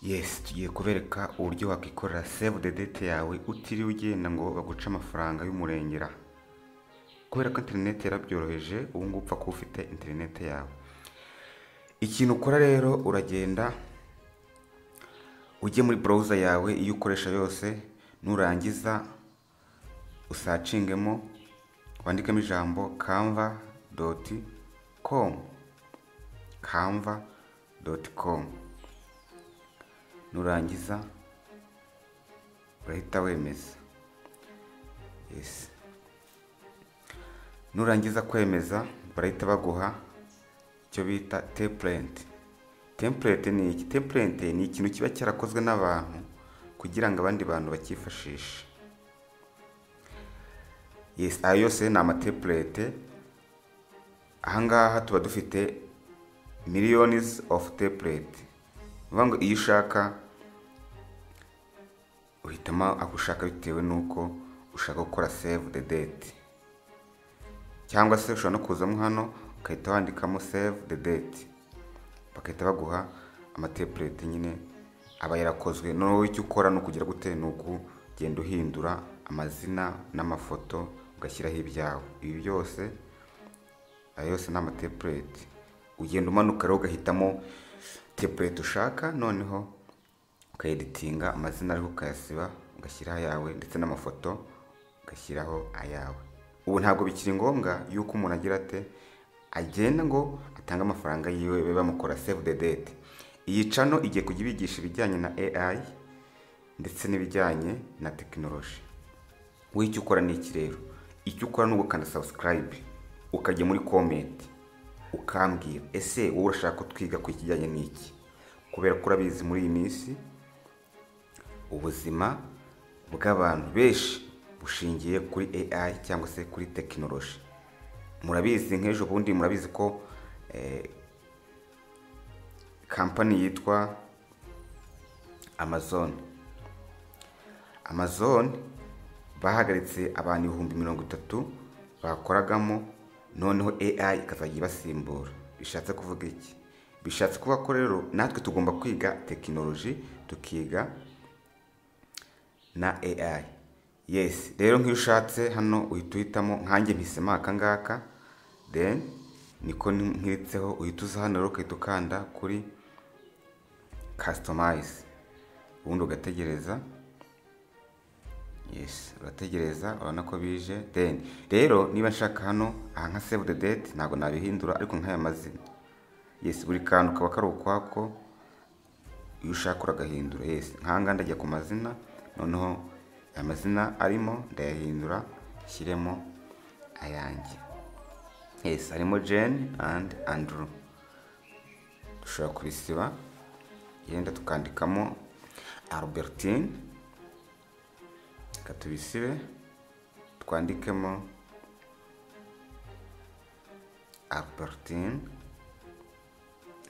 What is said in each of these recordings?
Yes, tugiye kubereka uburyo wakwikorera save the date yawe utiriwe ugenda ngo baguce amafaranga y'umurengera. Kubera ko internet yarabyoroheje, ubu ngubu upfa kuba ufite internet yawe. Ikintu ukora rero, uragenda ujye muri browser yawe iyo ukoresha yose, nurangiza usacingemo wandikamo ijambo canva.com. Nurangiza urahita wemeza. Yes. Nurangiza kwemeza barahita baguha icyo bita template. Template ni iki? Template ni ikintu kiba cyarakozwe n'abantu kugira ngo abandi bantu bakifashishe. Yes, ayo yose ni ama template. Ahangaha tuba dufite millions of template. Ngo iyo ushaka uhitamo ako ushaka bitewe nuko ushaka gukora save the date, cyangwa se ushobora no kuzamo hano ukahita wandikamo save the date, bakahita baguha ama template nyine aba yarakozwe. Noneho icyo ukora no kugira gute nuko ugenda uhindura amazina n'amafoto ugashyiraho ibyawe. Ibi byose ayo yose ni ama template. Ugenda umanuka rero ugahitamo template ushaka, noneho ukayeditinga amazina ariho ukayasiba ugashyiraho ayawe, ndetse n'amafoto ugashyiraho ayawe. Ubu ntabwo bikiri ngombwa yuko umuntu agira ate agenda ngo atange amafaranga yiwe bamukora save the date. Iyi channel igiye kujya ibigisha ibijyanye na AI ndetse n'ibijyanye na technology. Wowe icyo ukora ni iki rero? Icyo ukora ni ugukanda subscribe, ukajya muri comment ukambwira ese wowe urashaka ko twiga ku kijyanye n'iki, kubera ko urabizi muri iyi minsi ubuzima bw'abantu benshi bushingiye kuri AI cyangwa se kuri technology. Murabizi nk'ejo bundi murabizi ko company yitwa Amazon bahagaritse abantu 30,000 bakoragamo, noneho AI ikazajya ibasimbura. Bishatse kuvuga iki? Bishatse kuvuga ko rero natwe tugomba kwiga technology, tukiga na AI. Yes, rero nk'iyo ushatse hano uhita uhitamo, nkanjye mpisemo aka ngaka, then niko nkiritseho, uhita uza hano rero ukahita ukanda kuri customize, ubundi ugategereza. Yes, urategereza urabona ko bije. Then rero niba nshaka hano aha nka save the date ntabwo nabihindura, ariko nk'aya mazina, yes, buri kantu kaba kari ukwako, iyo ushaka uragahindura. Yes, nkanga ndajya ku mazina, noneho amazina arimo ndayahindura shyiremo ayanjye. Yes, harimo Jane and Andrew. Dushobora kubisiba, yenda tukandikamo Albertine, katubisibe twandikemo Albertine.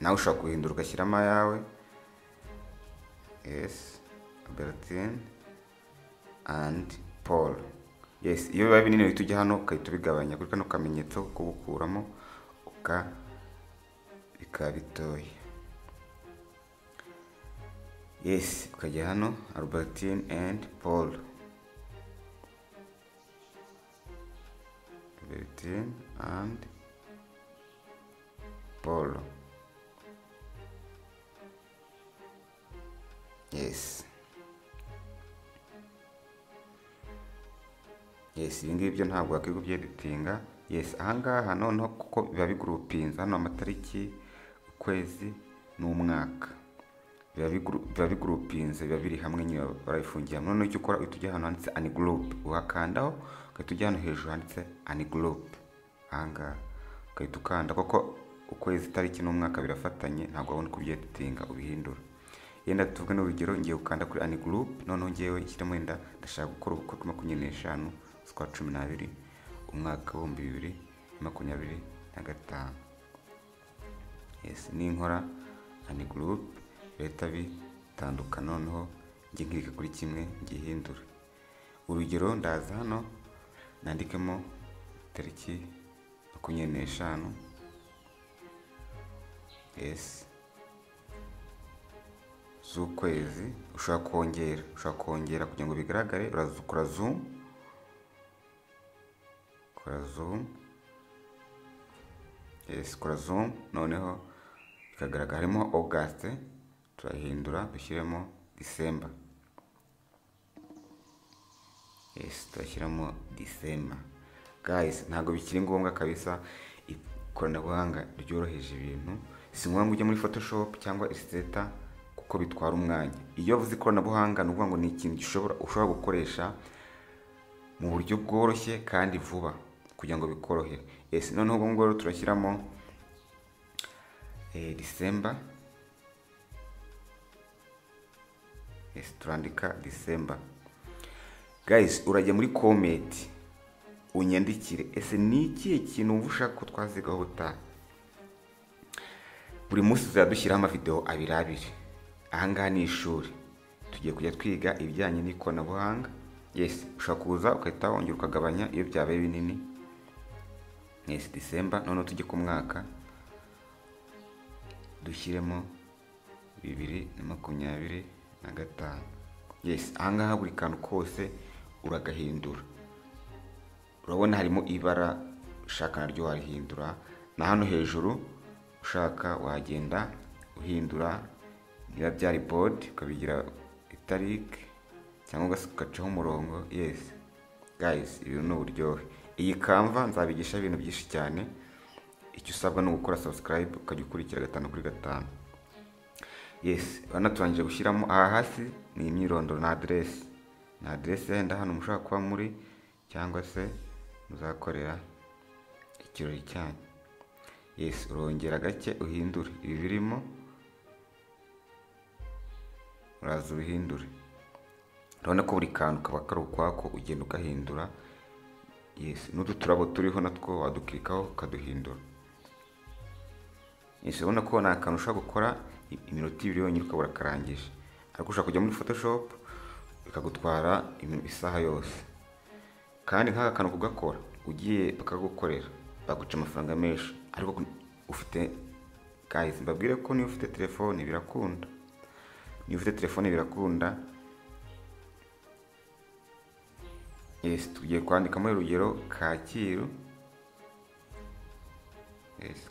Nawe ushobora kuhindura ugashyiramo ayawe. Yes, Albertine and Paul. Yes, iyo biba binini uhita ujya hano ukahita ubigabanya kuri kano kamenyetso kubukuramo bikaba bitoya. Yes, ukajya hano Albertine and Paul. Albertine and Paul. Yes. Yes, ibi ngibyo ntabwo wakwiga ubyeditinga. Yes, ahangaha noneho kuko biba bigroupinze hano amatariki, ukwezi n'umwaka, biba bigroupinze, biba biri hamwe nyine barabifungiye. Noneho icyo ukora uhita ujya hano handitse ungroup, uhakandaho ukahita ujya hano hejuru handitse ungroup. Ahangaha ukahita ukanda, kuko ukwezi, itariki n'umwaka birafatanye, ntabwo wabona kubyeditinga ubihindura. Yenda tuvuge n'urugero, ngiye gukanda kuri ungroup, noneho ngiyewe nshyiramo yenda ndashaka gukora ubukwe kuri 25 z'ukwa 12 umwaka wa 2025. Yes, ninkora ungroup leta bitandukana, noneho ngiye nkirika kuri kimwe ngihindura. Urugero ndaza hano nandikemo tariki 25. z'ukwezi. ushobora kongera kugira ngo bigaragare. Urakora zoom, kora zoom, noneho bikagaragara harimo August, turahindura dushyiremo December. Turashyiramo December. Guys, ntabwo bikiri ngombwa kabisa, ikoranabuhanga ryoroheje ibintu. Si ngombwa ujya muri Photoshop cyangwa Illustrator kuko bitwara umwanya. Iyo uvuze ikoranabuhanga ni ukuvuga ngo ni ikintu ushobora gukoresha mu buryo bworoshye kandi vuba kugira ngo bikorohere. Noneho ubwo ngubwo turashyiramo December. Turandika December. Guys, urajya muri comment unyandikire ni ikihe kintu wumva ushaka ko twazigaho ubutaha. Buri munsi tuzadushyiraho amavideo abiri. Ahangaha ni ishuri, tugiye kujya twiga ibijyanye n'ikoranabuhanga. Ushobora kuza ukahita wongera ukagabanya iyo byabaye binini. December. Noneho tujye ku mwaka dushyiremo 2025. Ahangaha buri kantu kose uragahindura. Urabona harimo ibara ushaka naryo warihindura, na hano hejuru ushaka wagenda uhindura. Niba byari bold ukabigira italic cyangwa ugacaho umurongo. Guys, ibintu ni uburyohe. Iyi Canva nzabigisha ibintu byinshi cyane. Icyo usabwa ni ugukora subscribe ukajya ukurikira 5 kuri 5. Bana turangije gushyiramo aha hasi ni imyirondoro na adresse. Na adresse yenda hano mushaka kuba muri cyangwa se muzakorera ikirori cyanyu. Urongera gake uhindure ibi birimo, uraza ubihindure. Urabona ko buri kantu kaba kari ukwako, ugenda ugahindura. N'utu turabo turiho natwo wadukikaho ukaduhindura. Urabona ko nta kantu ushobora gukora iminota 2 yonyine ukaba urakarangije. Ariko ushaka kujya muri Photoshop bikagutwara isaha yose. Kandi nk'aka kantu kugakora ugiye bakagukorera baguca amafaranga menshi. Ariko ufite, guys, mbabwire ko niba ufite telefone birakunda. Tugiye kwandikamo urugero Kacyiru.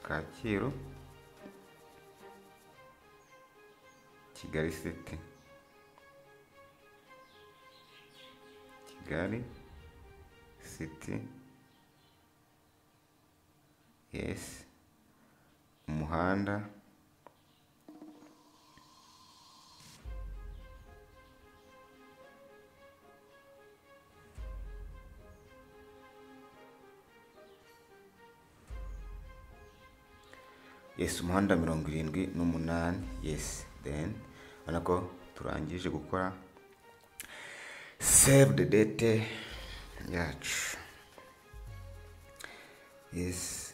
Kacyiru, Kigali City. Kigali City. Umuhanda umuhanda 78. Then urabona ko turangije gukora save the date yacu.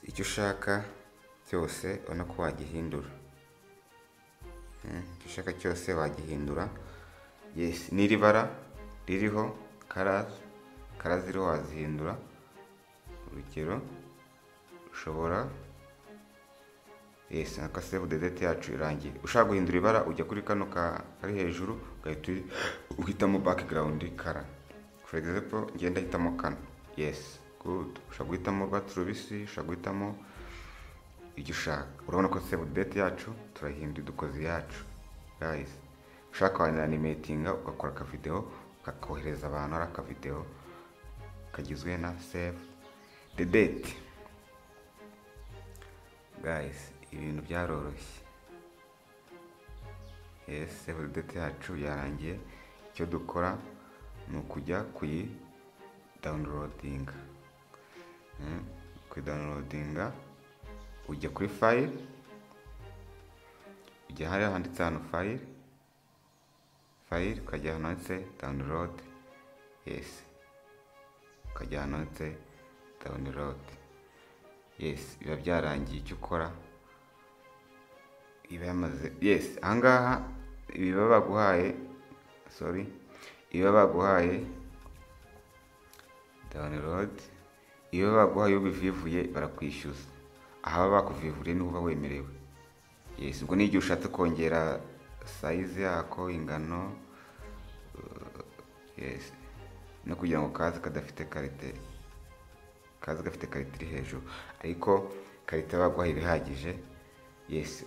Icyo ushaka cyose ubona ko wagihindura. Icyo ushaka cyose wagihindura. N'iri bara ririho colors ziriho wazihindura. Urugero ushobora naka save the date yacu irangiye. Ushaka guhindura ibara ujya kuri kano kari hejuru ugahita uhitamo background color. For example, ngenda hitamo kano. Good. Ushaka guhitamo urwatsi rubisi, ushaka guhitamo icyo ushaka. Urabona ko save the date yacu turahindura dukoze yacu. Guys, ushaka animatinga ugakora ka video ukakohereza abantu ari aka video kagizwe na save the date. Guys, ibintu byaroroshye. Save the date yacu yarangiye. Icyo dukora ni ukujya kuyi downloadinga. Downloadinga ujya kuri file, ujya hariya handitse hano file, ukajya hano handitse download. Ukajya hano handitse download. Biba byarangiye. Icyo ukora iba yamaze. Ahangaha ibiba baguhaye download. Iyo baguhaye ubivivuye barakwishyuza. Aha bakuvivuriye niho uba wemerewe. Ubwo n'igihe ushatse kongera sayizi yako, ingano, yes, no kugira ngo kaze kadafite karite, kaze gafite karite iri hejuru, ariko karite baguha ibihagije. Yes,